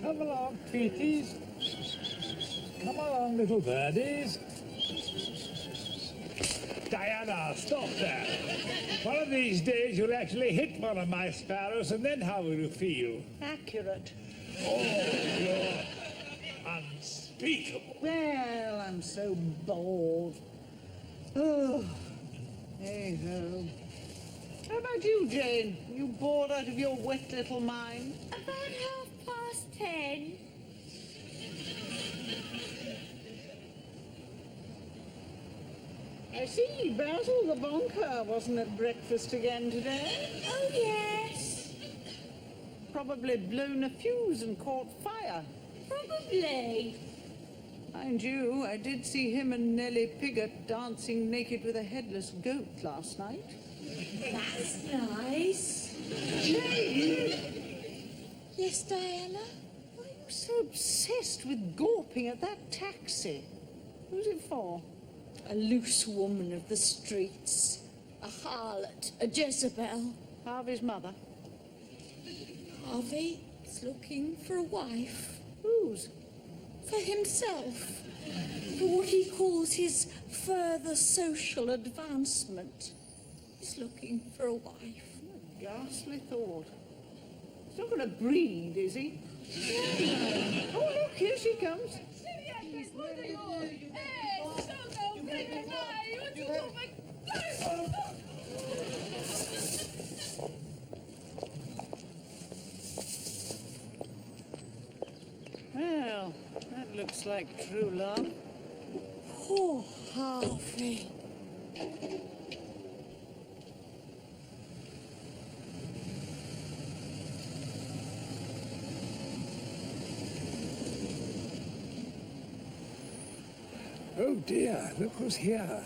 Come along, Tweeties. Come along, little birdies. Diana, stop that. One of these days you'll actually hit one of my sparrows, and then how will you feel? Accurate. Oh, you're unspeakable. Well, I'm so bored. Oh, hey ho. How about you, Jane? You bored out of your wet little mind? About 10:30. I see, Basil the Bonker wasn't at breakfast again today. Oh, yes. Probably blown a fuse and caught fire. Probably. Mind you, I did see him and Nellie Piggott dancing naked with a headless goat last night. That's nice. Jane! Yes, Diana? Why are you so obsessed with gawping at that taxi? Who's it for? A loose woman of the streets. A harlot. A Jezebel. Harvey's mother. Harvey is looking for a wife. Whose? For himself. For what he calls his further social advancement. He's looking for a wife. What a ghastly thought. He's not going to breed, is he? Oh, look, here she comes. Well, that looks like true love. Poor Harvey. Oh dear, look who's here.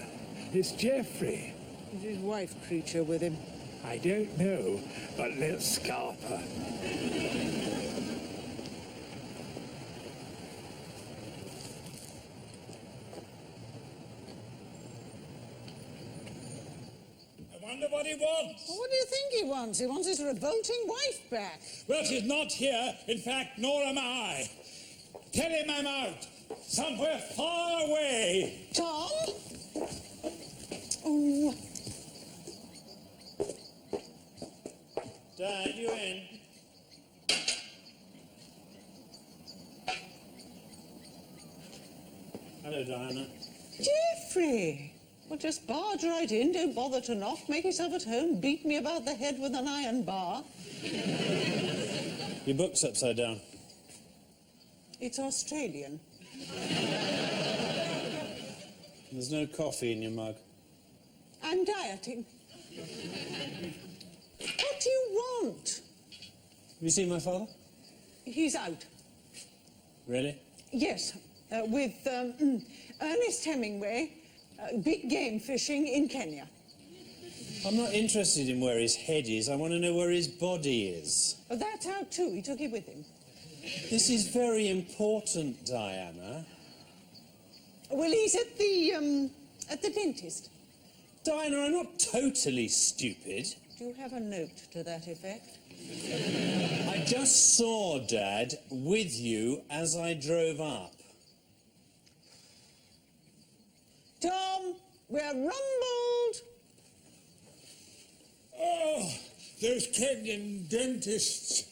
It's Geoffrey. Is his wife creature with him? I don't know, but let's scalp her. I wonder what he wants. Well, what do you think he wants? He wants his revolting wife back. Well, she's not here. In fact, nor am I. Tell him I'm out. Somewhere far away. Tom? Oh. Dad, you in? Hello, Diana. Geoffrey! Well, just barge right in. Don't bother to knock. Make yourself at home. Beat me about the head with an iron bar. Your book's upside down. It's Australian. There's no coffee in your mug. I'm dieting. What do you want? Have you seen my father? He's out. Really? Yes, with Ernest Hemingway, big game fishing in Kenya. I'm not interested in where his head is. I want to know where his body is. Well, that's out too. He took it with him. This is very important, Diana. Well, he's at the dentist. Diana, I'm not totally stupid. Do you have a note to that effect? I just saw Dad with you as I drove up. Tom, we're rumbled. Oh, those Kenyan dentists.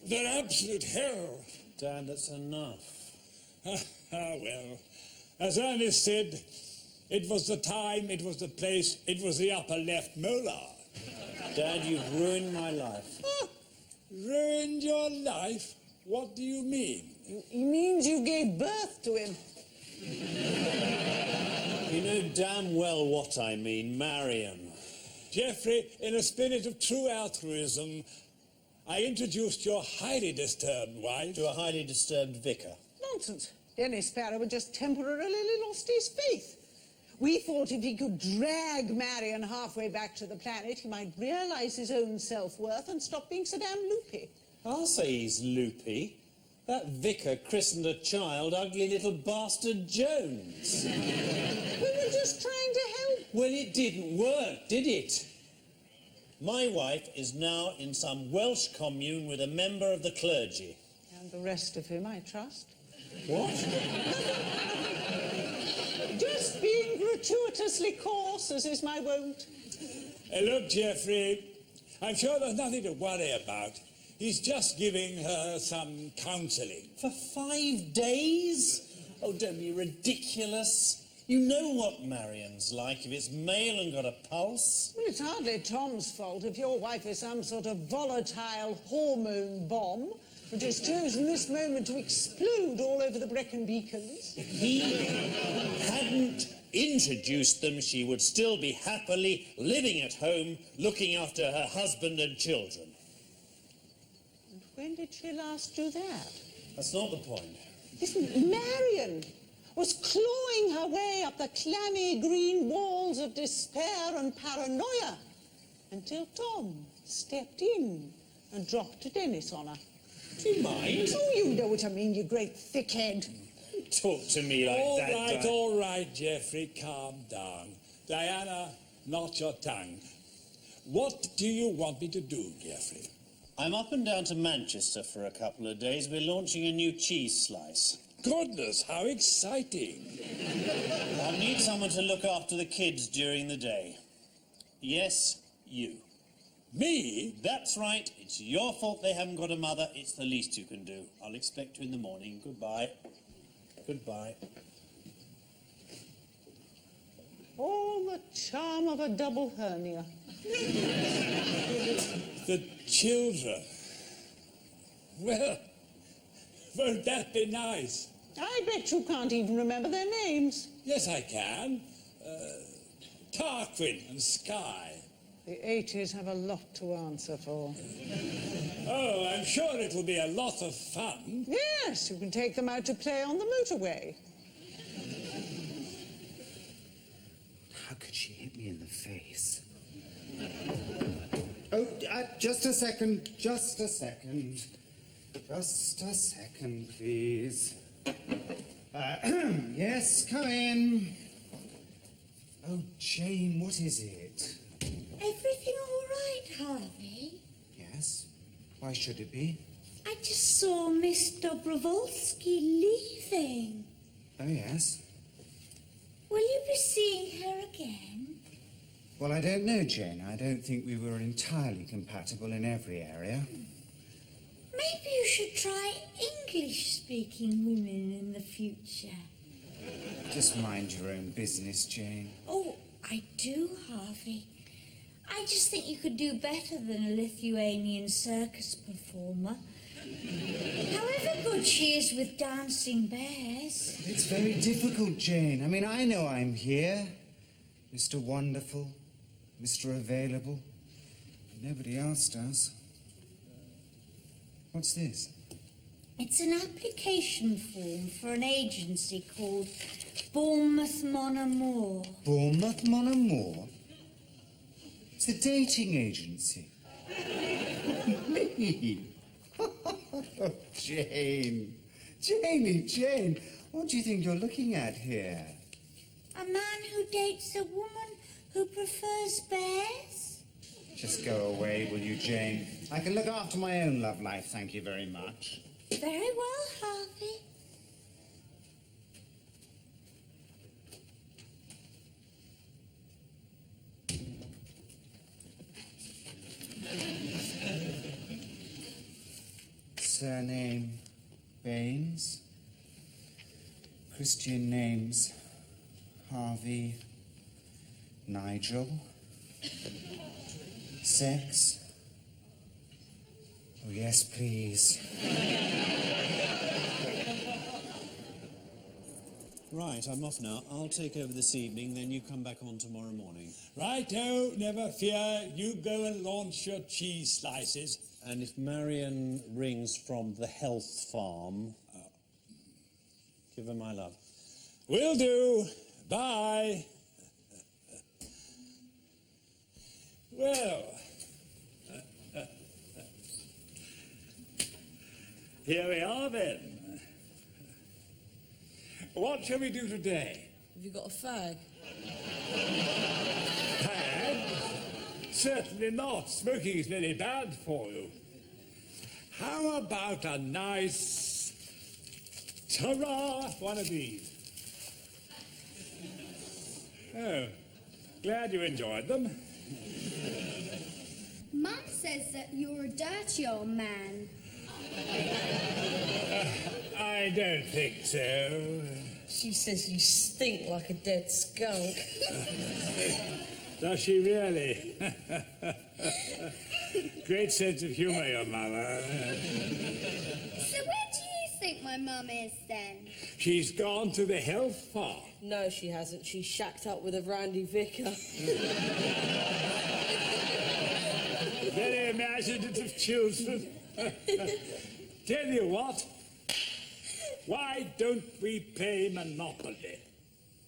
They're absolute hell. Dad, that's enough. Well, as Ernest said, it was the time, it was the place, it was the upper left molar. Dad, you've ruined my life. Ruined your life? What do you mean? He means you gave birth to him. You know damn well what I mean, Marion. Geoffrey, in a spirit of true altruism, I introduced your highly disturbed wife To a highly disturbed vicar. Nonsense. Dennis Farrow had just temporarily lost his faith. We thought if he could drag Marion halfway back to the planet, he might realise his own self-worth and stop being so damn loopy. I'll say he's loopy. That vicar christened a child Ugly Little Bastard Jones. We were just trying to help. Well, it didn't work, did it? My wife is now in some Welsh commune with a member of the clergy. And the rest of him, I trust. What? Just being gratuitously coarse, as is my wont. Look, Geoffrey, I'm sure there's nothing to worry about. He's just giving her some counselling. For 5 days? Oh, don't be ridiculous. You know what Marion's like if it's male and got a pulse. Well, it's hardly Tom's fault if your wife is some sort of volatile hormone bomb that has chosen this moment to explode all over the Brecon Beacons. If he hadn't introduced them, she would still be happily living at home, looking after her husband and children. And when did she last do that? That's not the point. Listen, Marion was clawing her way up the clammy green walls of despair and paranoia until Tom stepped in and dropped Dennis on her. Do you mind? Oh, you know what I mean, you great thickhead. Talk to me like that. All right, Geoffrey, calm down. Diana, not your tongue. What do you want me to do, Geoffrey? I'm up and down to Manchester for a couple of days. We're launching a new cheese slice. Goodness, how exciting. I need someone to look after the kids during the day. Yes, you. Me? That's right. It's your fault they haven't got a mother. It's the least you can do. I'll expect you in the morning. Goodbye. Goodbye. All the charm of a double hernia. The children. Well, won't that be nice? I bet you can't even remember their names. Yes, I can. Tarquin and Skye. The 80s have a lot to answer for. Oh, I'm sure it'll be a lot of fun. Yes, you can take them out to play on the motorway. How could she hit me in the face? Oh, just a second, just a second. Just a second, please. Yes, come in. Oh, Jane, what is it? Everything all right, Harvey? Yes? Why should it be? I just saw Miss Dobrovolsky leaving. Oh, yes? Will you be seeing her again? Well, I don't know, Jane. I don't think we were entirely compatible in every area. Maybe you should try English-speaking women in the future. Just mind your own business, Jane. Oh, I do, Harvey. I just think you could do better than a Lithuanian circus performer. However good she is with dancing bears. It's very difficult, Jane. I mean, I know I'm here. Mr. Wonderful, Mr. Available. Nobody else does. What's this? It's an application form for an agency called Bournemouth Mon Amour. Bournemouth Mon Amour? It's a dating agency. Me? Jane. Jane, what do you think you're looking at here? A man who dates a woman who prefers bears? Just go away, will you, Jane? I can look after my own love life, thank you very much. Very well, Harvey. Surname Baines. Christian names Harvey, Nigel. Sex? Oh, yes, please. Right, I'm off now. I'll take over this evening, then you come back on tomorrow morning. Righto, never fear. You go and launch your cheese slices. And if Marion rings from the health farm, give her my love. Will do. Bye. Well, here we are then. What shall we do today? Have you got a fag? Fag? Certainly not. Smoking is very bad for you. How about a nice, ta-ra, one of these? Oh, glad you enjoyed them. Mum says that you're a dirty old man. I don't think so. She says you stink like a dead skunk. Does she really? Great sense of humour, your mother. So where do you think my mum is then? She's gone to the health farm. No, she hasn't. She's shacked up with a Randy Vicar. Very imaginative children. Tell you what, why don't we play Monopoly?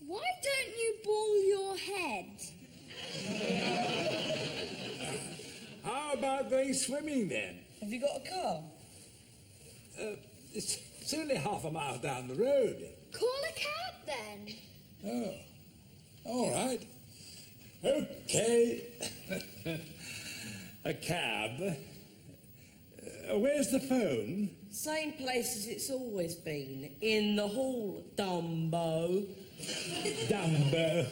Why don't you ball your head? How about going swimming then? Have you got a car? It's only half a mile down the road. Call a cab then. Oh, all right. Okay. A cab. Where's the phone? Same place as it's always been. In the hall, Dumbo. Dumbo.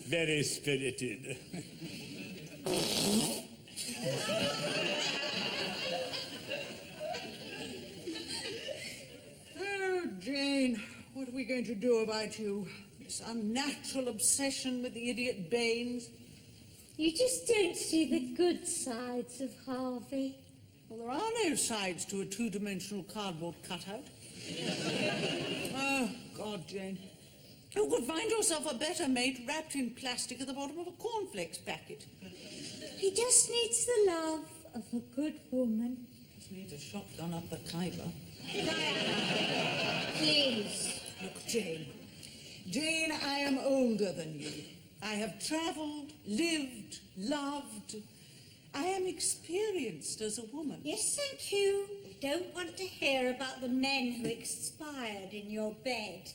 Very spirited. Oh, Jane, what are we going to do about you? This unnatural obsession with the idiot Baines. You just don't see the good sides of Harvey. Well, there are no sides to a two-dimensional cardboard cutout. Oh, God, Jane. You could find yourself a better mate wrapped in plastic at the bottom of a cornflakes packet. He just needs the love of a good woman. Just needs a shotgun up the Khyber. Please. Look, Jane. Jane, I am older than you. I have travelled, lived, loved. I am experienced as a woman. Yes, thank you. We don't want to hear about the men who expired in your bed.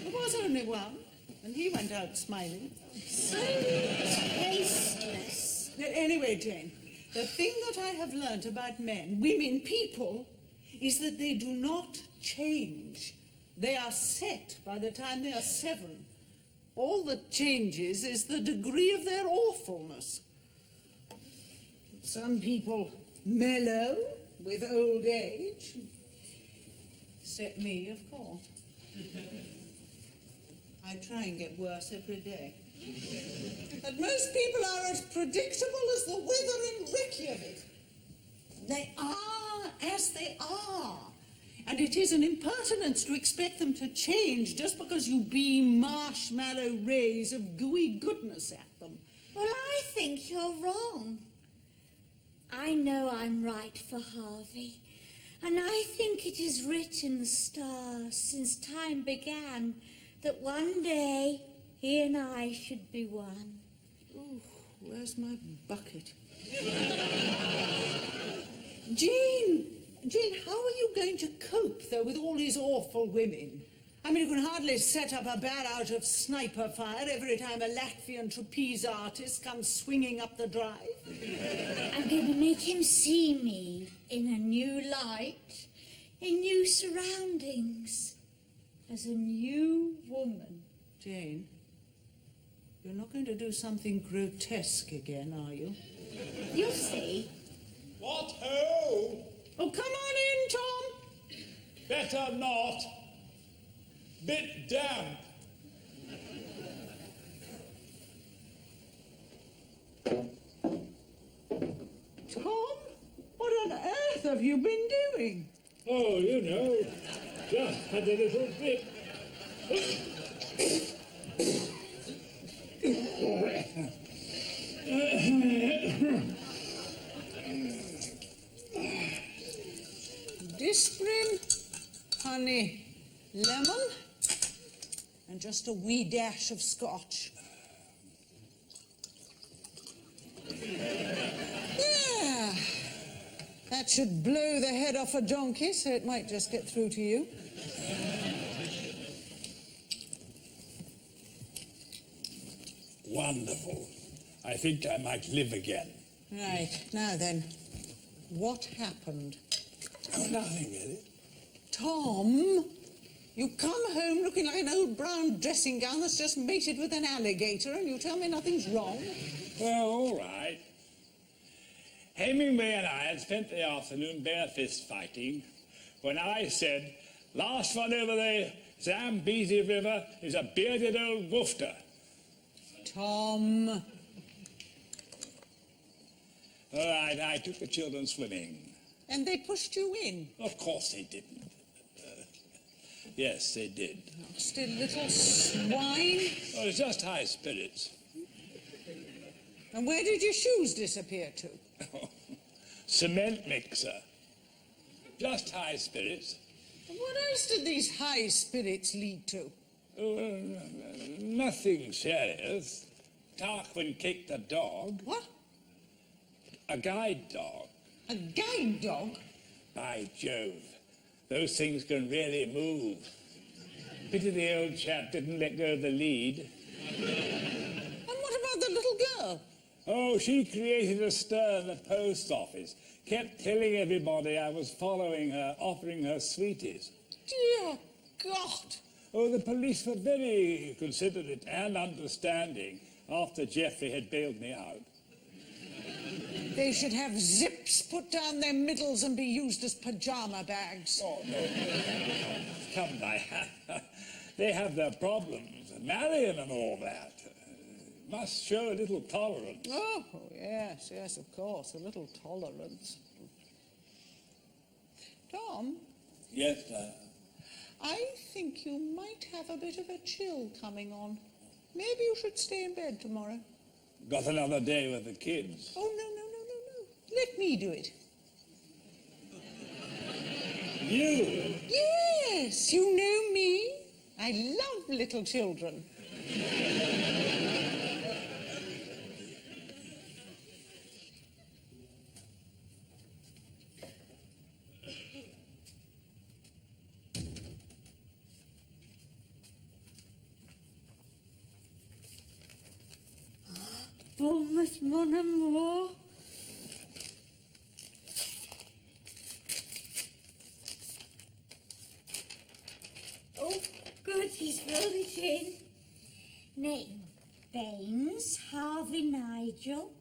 There was only one, and he went out smiling. So tasteless. Anyway, Jane, the thing that I have learnt about men, women, people, is that they do not change. They are set by the time they are 7. All that changes is the degree of their awfulness. Some people mellow with old age. Except me, of course. I try and get worse every day. And most people are as predictable as the weather in Reykjavik. They are as they are. And it is an impertinence to expect them to change just because you beam marshmallow rays of gooey goodness at them. Well, I think you're wrong. I know I'm right for Harvey. And I think it is writ in the stars since time began that one day he and I should be one. Ooh, where's my bucket? Jane, how are you going to cope, though, with all these awful women? I mean, you can hardly set up a barrage of sniper fire every time a Latvian trapeze artist comes swinging up the drive. I'm going to make him see me in a new light, in new surroundings, as a new woman. Jane, you're not going to do something grotesque again, are you? You'll see. What ho? Oh, come on in, Tom. Better not. Bit damp. Tom, what on earth have you been doing? Oh, you know, just had a little bit. Disprin, honey, lemon, and just a wee dash of scotch. Yeah. That should blow the head off a donkey, so it might just get through to you. Wonderful. I think I might live again. Right, now then, what happened? Oh, nothing really. Tom, you come home looking like an old brown dressing gown that's just mated with an alligator, and you tell me nothing's wrong? Well, all right. Hemingway and I had spent the afternoon bare fist fighting when I said, last one over the Zambezi River is a bearded old woofter. Tom. All right, I took the children swimming. And they pushed you in? Of course they didn't. Yes, they did. Still little swine. Oh, it's just high spirits. And where did your shoes disappear to? Cement mixer. Just high spirits. And what else did these high spirits lead to? Oh, nothing serious. Tarquin kicked a dog. What? A guide dog. A guide dog? By Jove, those things can really move. Pity the old chap didn't let go of the lead. And what about the little girl? Oh, she created a stir in the post office. Kept telling everybody I was following her, offering her sweeties. Dear God. Oh, the police were very considerate and understanding after Geoffrey had bailed me out. They should have zips put down their middles and be used as pajama bags. Oh, no. Come, they have their problems. Marion and all that. Must show a little tolerance. Oh, yes, yes, of course, a little tolerance. Tom? Yes, sir. I think you might have a bit of a chill coming on. Maybe you should stay in bed tomorrow. Got another day with the kids. Oh, no. Let me do it. You? Yes, you know me. I love little children. Bournemouth, mon amour. Oh, good, he's filled it in. Name, Baines, Harvey Nigel.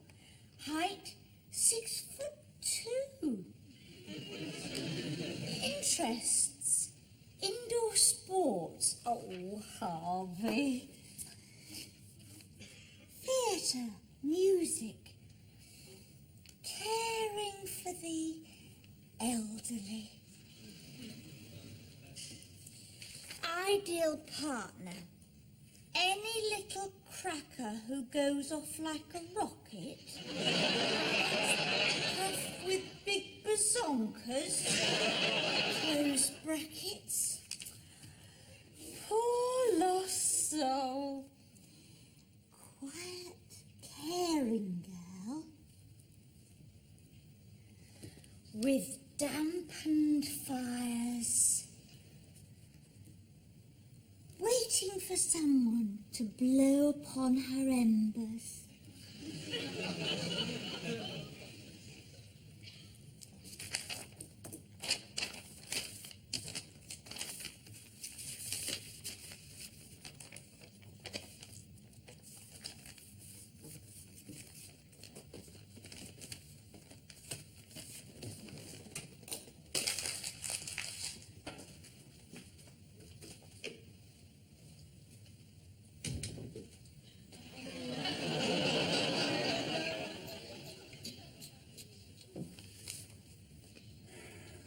Height, 6'2". Interests, indoor sports. Oh, Harvey. Theatre, music. Caring for the elderly. Ideal partner. Any little cracker who goes off like a rocket. Puff with big bazonkers. Close brackets. Poor lost soul. Quiet, caring girl. With dampened fires. Waiting for someone to blow upon her embers.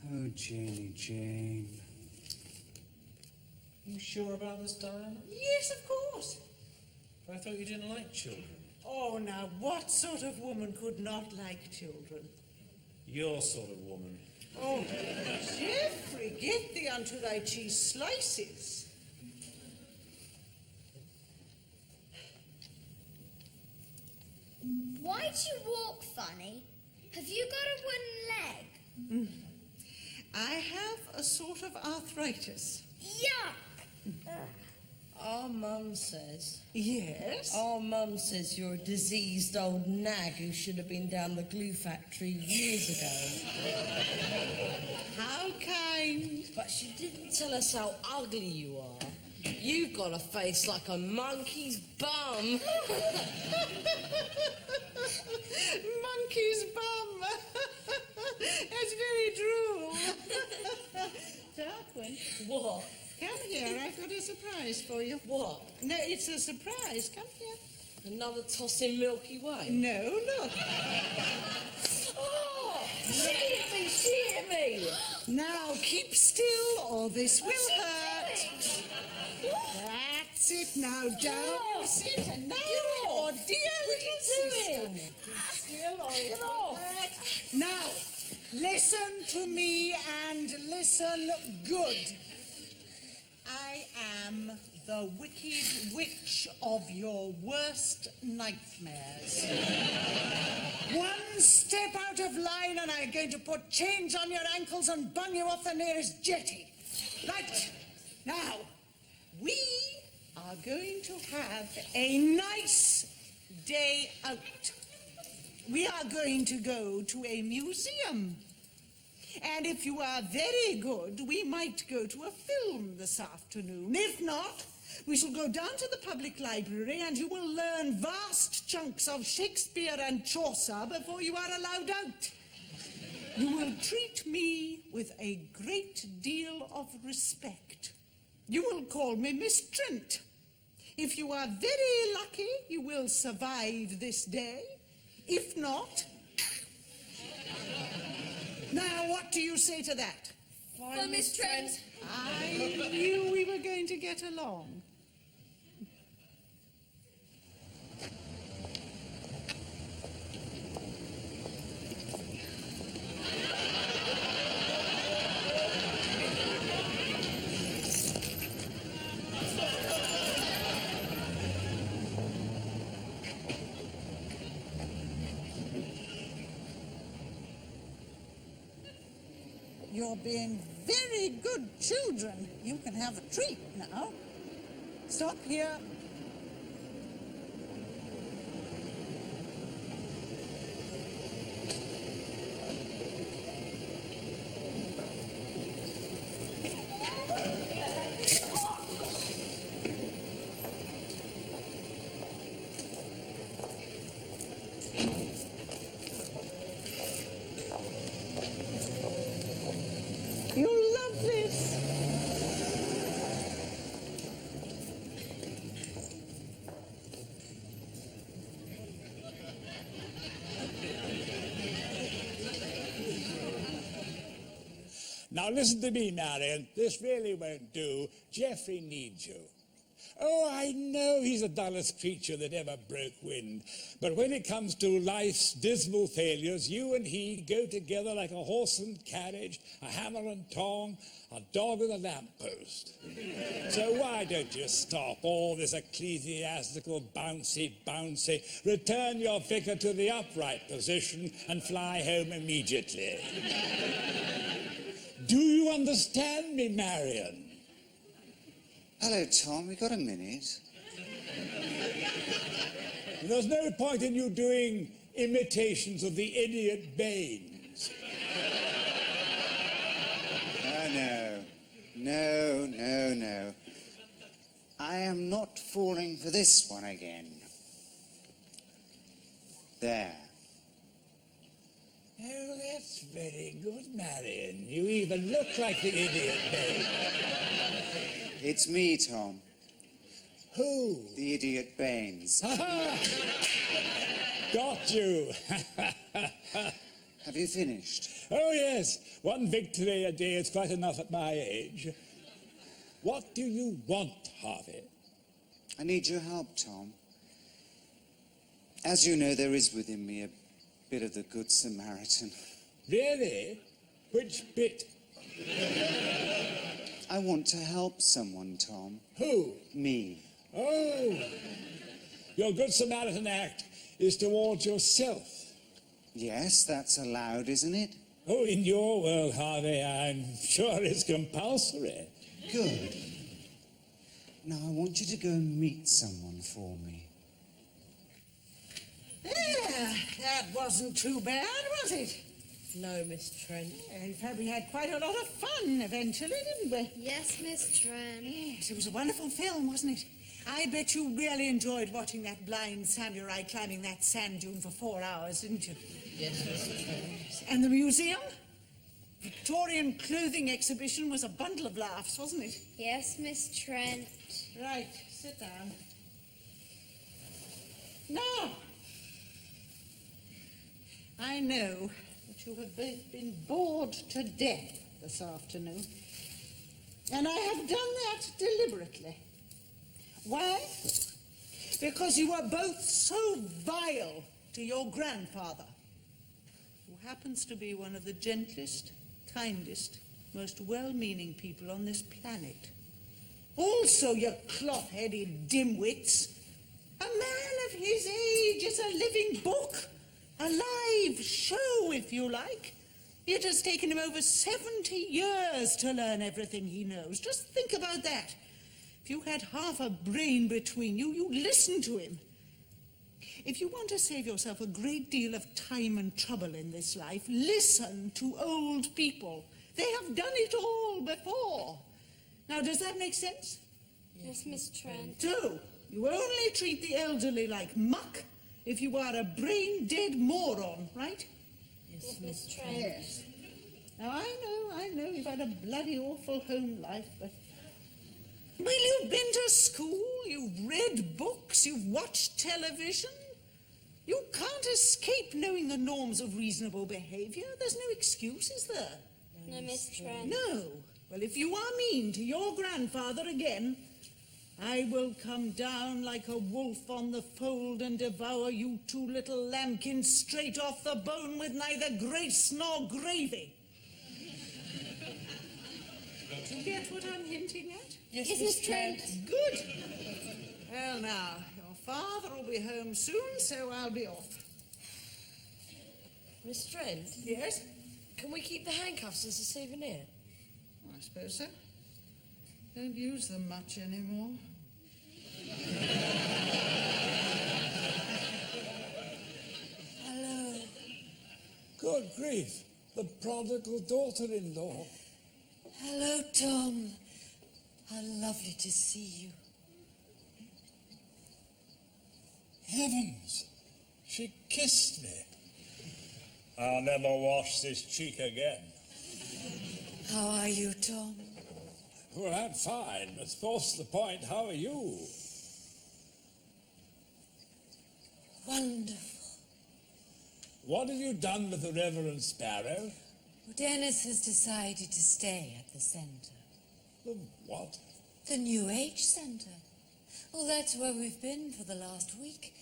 Oh, Janie Jane. You sure about this, Diana? Yes, of course. I thought you didn't like children. Oh, now, what sort of woman could not like children? Your sort of woman. Oh, Geoffrey, get thee unto thy cheese slices. Why do you walk funny? Have you got a wooden leg? I have a sort of arthritis. Yuck! Our mum says. Yes? Our mum says you're a diseased old nag who should have been down the glue factory years ago. How kind. But she didn't tell us how ugly you are. You've got a face like a monkey's bum. Monkey's bum. That's very true. Darwin, What? come here. I've got a surprise for you. What? No, it's a surprise. Come here. Another tossing Milky Way? No, look. Oh! Cheat me! Now keep still or this will hurt. That's it. Now down you sit and now your dear little sister. Keep still or it will hurt. Now, listen to me and listen good. I am the wicked witch of your worst nightmares. One step out of line and I'm going to put chains on your ankles and bung you off the nearest jetty. Right, now, we are going to have a nice day out. We are going to go to a museum. And if you are very good, we might go to a film this afternoon. If not, we shall go down to the public library and you will learn vast chunks of Shakespeare and Chaucer before you are allowed out. You will treat me with a great deal of respect. You will call me Miss Trent. If you are very lucky, you will survive this day. If not... Now, what do you say to that? For Miss Trent. I knew we were going to get along. You're being very good children. You can have a treat now. Stop here. You'll love this. Now listen to me, Marion. This really won't do. Geoffrey needs you. Oh, I know he's the dullest creature that ever broke wind. But when it comes to life's dismal failures, you and he go together like a horse and carriage, a hammer and tong, a dog and a lamppost. So why don't you stop all this ecclesiastical bouncy, return your vicar to the upright position and fly home immediately? Do you understand me, Marion? Hello, Tom. We got a minute? There's no point in you doing imitations of the idiot Baines. Oh, no. I am not falling for this one again. There. Oh, that's very good, Marion. You even look like the idiot Baines. It's me, Tom. Who? The idiot Baines. Got you. Have you finished? Oh, yes. One victory a day is quite enough at my age. What do you want, Harvey? I need your help, Tom. As you know, there is within me a bit of the Good Samaritan. Really? Which bit? I want to help someone, Tom. Who? Me. Oh, your Good Samaritan act is towards yourself. Yes, that's allowed, isn't it? Oh, in your world, Harvey, I'm sure it's compulsory. Good. Now, I want you to go and meet someone for me. Yeah, that wasn't too bad, was it? No, Miss Trent. In fact, we had quite a lot of fun eventually, didn't we? Yes, Miss Trent. Yes, it was a wonderful film, wasn't it? I bet you really enjoyed watching that blind samurai climbing that sand dune for 4 hours, didn't you? Yes, Miss Trent. And the museum? Victorian clothing exhibition was a bundle of laughs, wasn't it? Yes, Miss Trent. Right, sit down. Now, I know that you have both been bored to death this afternoon, and I have done that deliberately. Why? Because you were both so vile to your grandfather, who happens to be one of the gentlest, kindest, most well-meaning people on this planet. Also, you cloth-headed dimwits, a man of his age is a living book, a live show, if you like. It has taken him over 70 years to learn everything he knows. Just think about that. If you had half a brain between you, you'd listen to him. If you want to save yourself a great deal of time and trouble in this life, listen to old people. They have done it all before. Now, does that make sense? Yes, Miss Trent. So, you only treat the elderly like muck if you are a brain-dead moron, right? Yes, Miss Trent. Yes. Now, I know you've had a bloody awful home life, but... Well, you've been to school, you've read books, you've watched television. You can't escape knowing the norms of reasonable behavior. There's no excuse, is there? No, Miss Trent. No. Well, if you are mean to your grandfather again, I will come down like a wolf on the fold and devour you two little lambkins straight off the bone with neither grace nor gravy. Do you get what I'm hinting at? Yes, Yes, Miss Miss Trent. Trent. Good. Well, now, your father will be home soon, so I'll be off. Miss Trent, Yes? can we keep the handcuffs as a souvenir? I suppose so. Don't use them much anymore. Hello. Good grief. The prodigal daughter-in-law. Hello, Tom. How lovely to see you. Heavens. She kissed me. I'll never wash this cheek again. How are you, Tom? Well, I'm fine, but force the point, how are you? Wonderful. What have you done with the Reverend Sparrow? Well, Dennis has decided to stay at the centre. The what? The New Age Centre. Well, that's where we've been for the last week.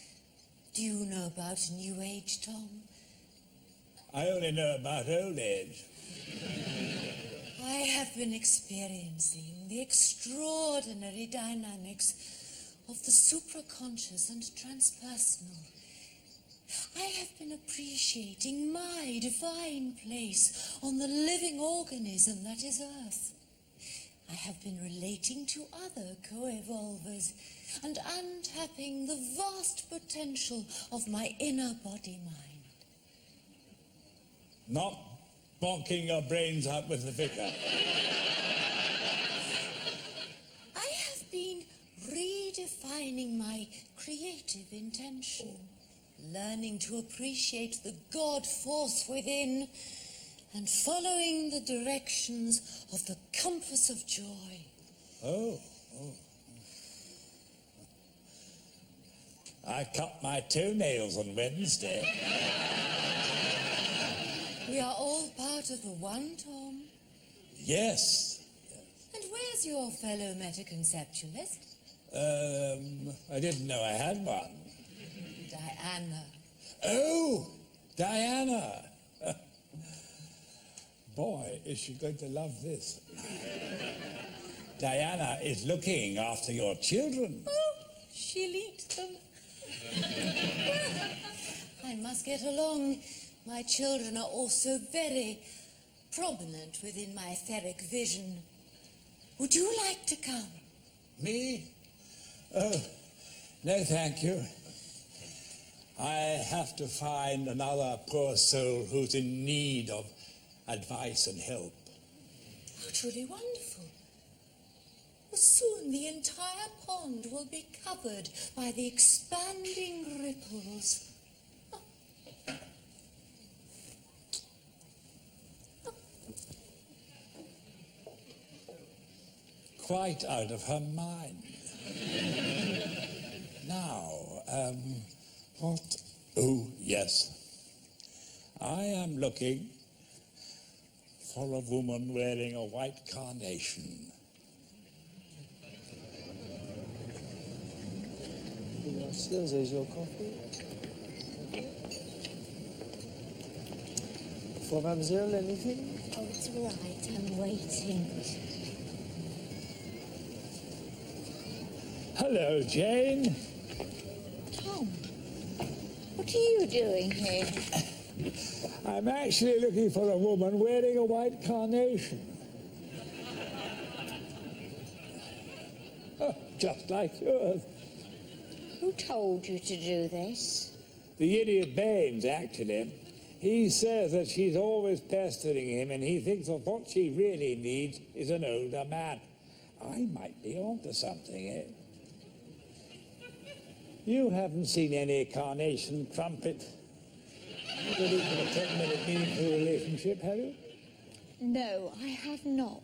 Do you know about New Age, Tom? I only know about old age. I have been experiencing the extraordinary dynamics of the supraconscious and transpersonal. I have been appreciating my divine place on the living organism that is Earth. I have been relating to other co-evolvers and untapping the vast potential of my inner body-mind. Not bonking your brains out with the vicar. I have been redefining my creative intention, learning to appreciate the God force within, and following the directions of the compass of joy. Oh. I cut my toenails on Wednesday. We are all part of the one, Tom. Yes. And where's your fellow metaconceptualist? I didn't know I had one. Diana. Oh, Diana. Boy, is she going to love this. Diana is looking after your children. Oh, she'll eat them. I must get along. My children are also very prominent within my etheric vision. Would you like to come? Me? Oh, no, thank you. I have to find another poor soul who's in need of advice and help. Oh, truly wonderful. Well, soon the entire pond will be covered by the expanding ripples. Quite out of her mind. Now, what? Oh, yes. I am looking for a woman wearing a white carnation. There's your coffee. For Mademoiselle, anything? Oh, it's all right. I'm waiting. Hello, Jane. Tom, what are you doing here? I'm actually looking for a woman wearing a white carnation. Oh, just like yours. Who told you to do this? The idiot Baines, actually. He says that she's always pestering him, and he thinks that what she really needs is an older man. I might be onto something, eh? You haven't seen any carnation trumpet ready for a 10-minute meaningful relationship, have you? No, I have not.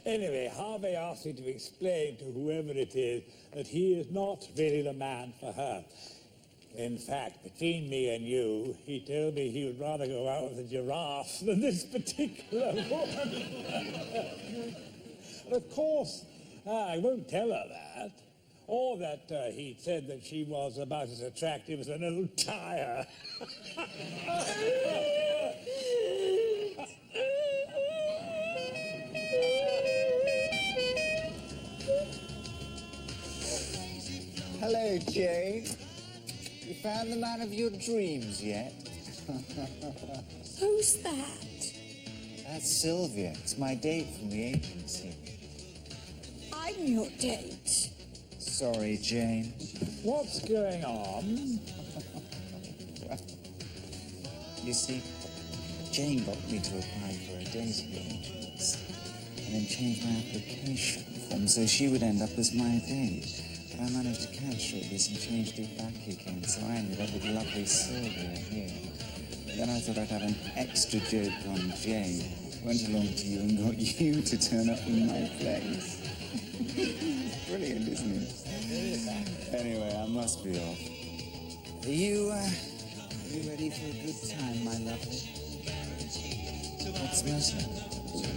Anyway, Harvey asked me to explain to whoever it is that he is not really the man for her. In fact, between me and you, he told me he would rather go out with a giraffe than this particular woman. But of course, I won't tell her that. Or that he said that she was about as attractive as an old tire. Hello, Jane. You found the man of your dreams yet? Who's that? That's Sylvia. It's my date from the agency. I'm your date. Sorry, Jane. What's going on? You see, Jane got me to apply for a dating agent and then changed my application form so she would end up as my date. But I managed to cancel this and changed it back again, so I ended up with lovely Sylvia here. Then I thought I'd have an extra joke on Jane. Went along to you and got you to turn up in my place. Brilliant, isn't it? Anyway, I must be off. Are you ready for a good time, my lovely? What's the matter?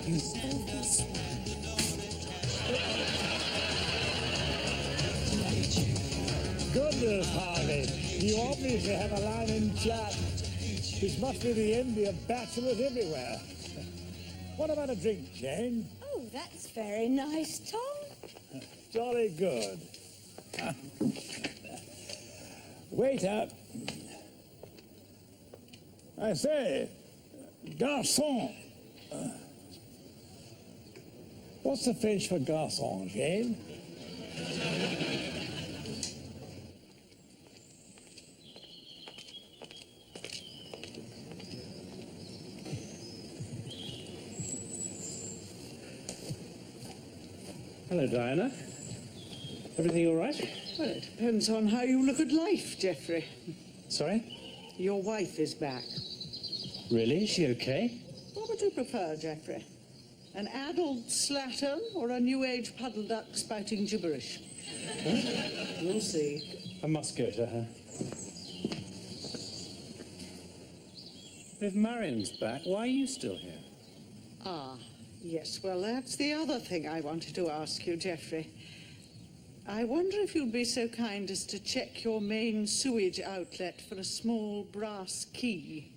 You focus. Goodness, Harvey, you obviously have a line in chat, which must be the envy of bachelors everywhere. What about a drink, Jane? Oh, that's very nice, Tom. Jolly good. Waiter. I say, garçon. What's the French for garçon, Jane? Hello, Diana. Everything all right? Well, it depends on how you look at life, Geoffrey. Sorry? Your wife is back. Really? Is she okay? What would you prefer, Geoffrey? An adult slattern or a new age puddle duck spouting gibberish? We'll see. I must go to her. If Marion's back, why are you still here? Ah, yes. Well, that's the other thing I wanted to ask you, Geoffrey. I wonder if you'd be so kind as to check your main sewage outlet for a small brass key.